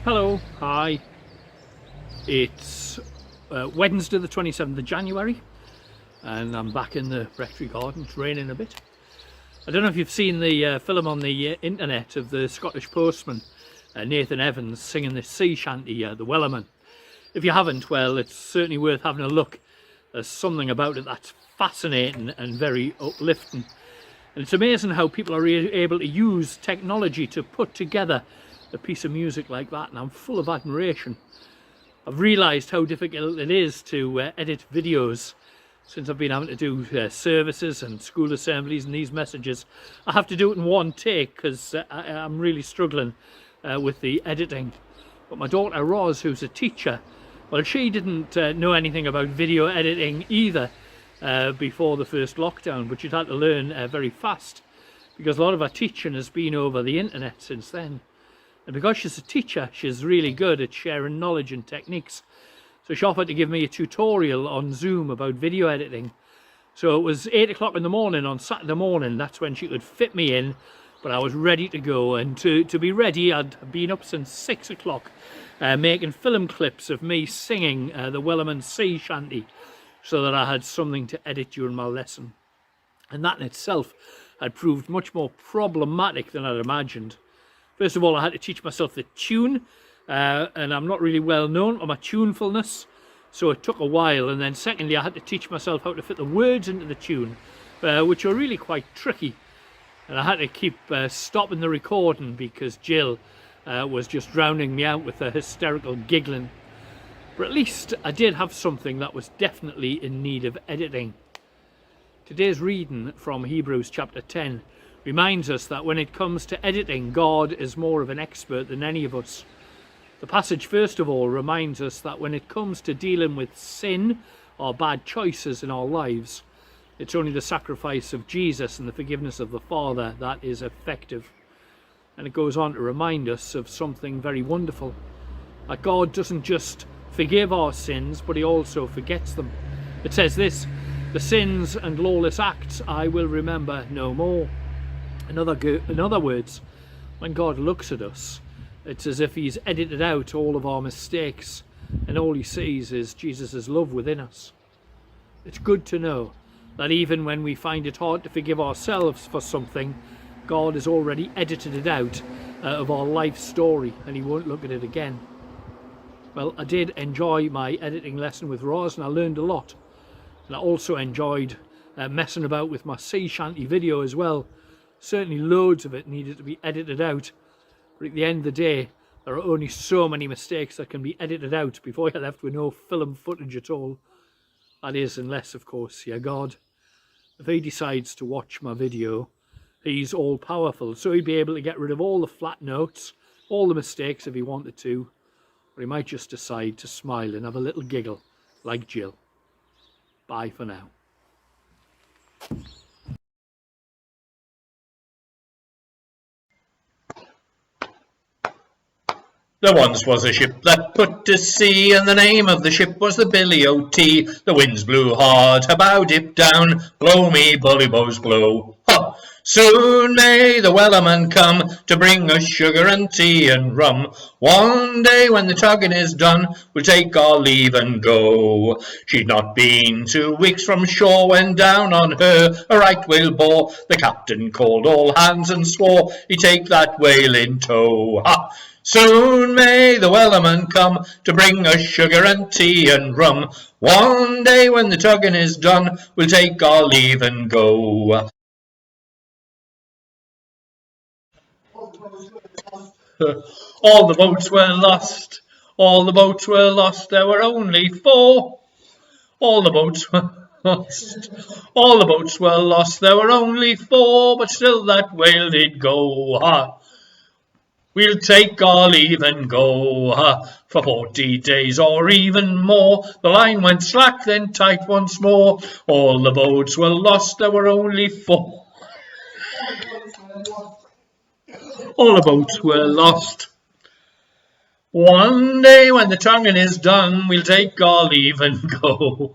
Hello, hi. It's Wednesday the 27th of January and I'm back in the rectory garden. It's raining a bit. I don't know if you've seen the film on the internet of the Scottish postman Nathan Evans singing this sea shanty, the Wellerman. If you haven't, well, it's certainly worth having a look. There's something about it that's fascinating and very uplifting. And it's amazing how people are able to use technology to put together a piece of music like that, and I'm full of admiration. I've realised how difficult it is to edit videos since I've been having to do services and school assemblies and these messages. I have to do it in one take because I'm really struggling with the editing. But my daughter Roz, who's a teacher, well, she didn't know anything about video editing either before the first lockdown, but she'd had to learn very fast because a lot of her teaching has been over the internet since then. And because she's a teacher, she's really good at sharing knowledge and techniques. So she offered to give me a tutorial on Zoom about video editing. So it was 8 o'clock in the morning on Saturday morning. That's when she could fit me in, but I was ready to go. And to be ready, I'd been up since 6 o'clock making film clips of me singing the Wellerman sea shanty so that I had something to edit during my lesson. And that in itself had proved much more problematic than I'd imagined. First of all, I had to teach myself the tune, and I'm not really well known for my tunefulness, so it took a while. And then secondly, I had to teach myself how to fit the words into the tune, which are really quite tricky. And I had to keep stopping the recording because Jill was just drowning me out with her hysterical giggling. But at least I did have something that was definitely in need of editing. Today's reading from Hebrews chapter 10 reminds us that when it comes to editing, God is more of an expert than any of us. The passage first of all reminds us that when it comes to dealing with sin or bad choices in our lives, it's only the sacrifice of Jesus and the forgiveness of the Father that is effective. And it goes on to remind us of something very wonderful, that God doesn't just forgive our sins, but he also forgets them. It says this: "The sins and lawless acts I will remember no more." In other words, when God looks at us, it's as if he's edited out all of our mistakes and all he sees is Jesus' love within us. It's good to know that even when we find it hard to forgive ourselves for something, God has already edited it out of our life story and he won't look at it again. Well, I did enjoy my editing lesson with Roz and I learned a lot. And I also enjoyed messing about with my sea shanty video as well. Certainly loads of it needed to be edited out, but at the end of the day there are only so many mistakes that can be edited out before you're left with no film footage at all. That is, unless of course you're God. If he decides to watch my video, he's all powerful, so he'd be able to get rid of all the flat notes, all the mistakes if he wanted to, or he might just decide to smile and have a little giggle like Jill. Bye for now. There once was a ship that put to sea, and the name of the ship was the Billy O.T. The winds blew hard, her bow dipped down, blow me bully bows blow. Ha! Soon may the Wellerman come to bring us sugar and tea and rum. One day when the tugging is done, we'll take our leave and go. She'd not been 2 weeks from shore when down on her a right whale bore. The captain called all hands and swore he'd take that whale in tow. Ha! Soon may the Wellerman come to bring us sugar and tea and rum. One day when the tugging is done, we'll take our leave and go. All the boats were lost, all the boats were lost, there were only 4. All the boats were lost, all the boats were lost, there were only 4, but still that whale did go. Ha! We'll take our leave and go. For 40 days or even more, the line went slack then tight once more. All the boats were lost, there were only 4. All the boats were lost. One day when the tonguing is done, we'll take our leave and go.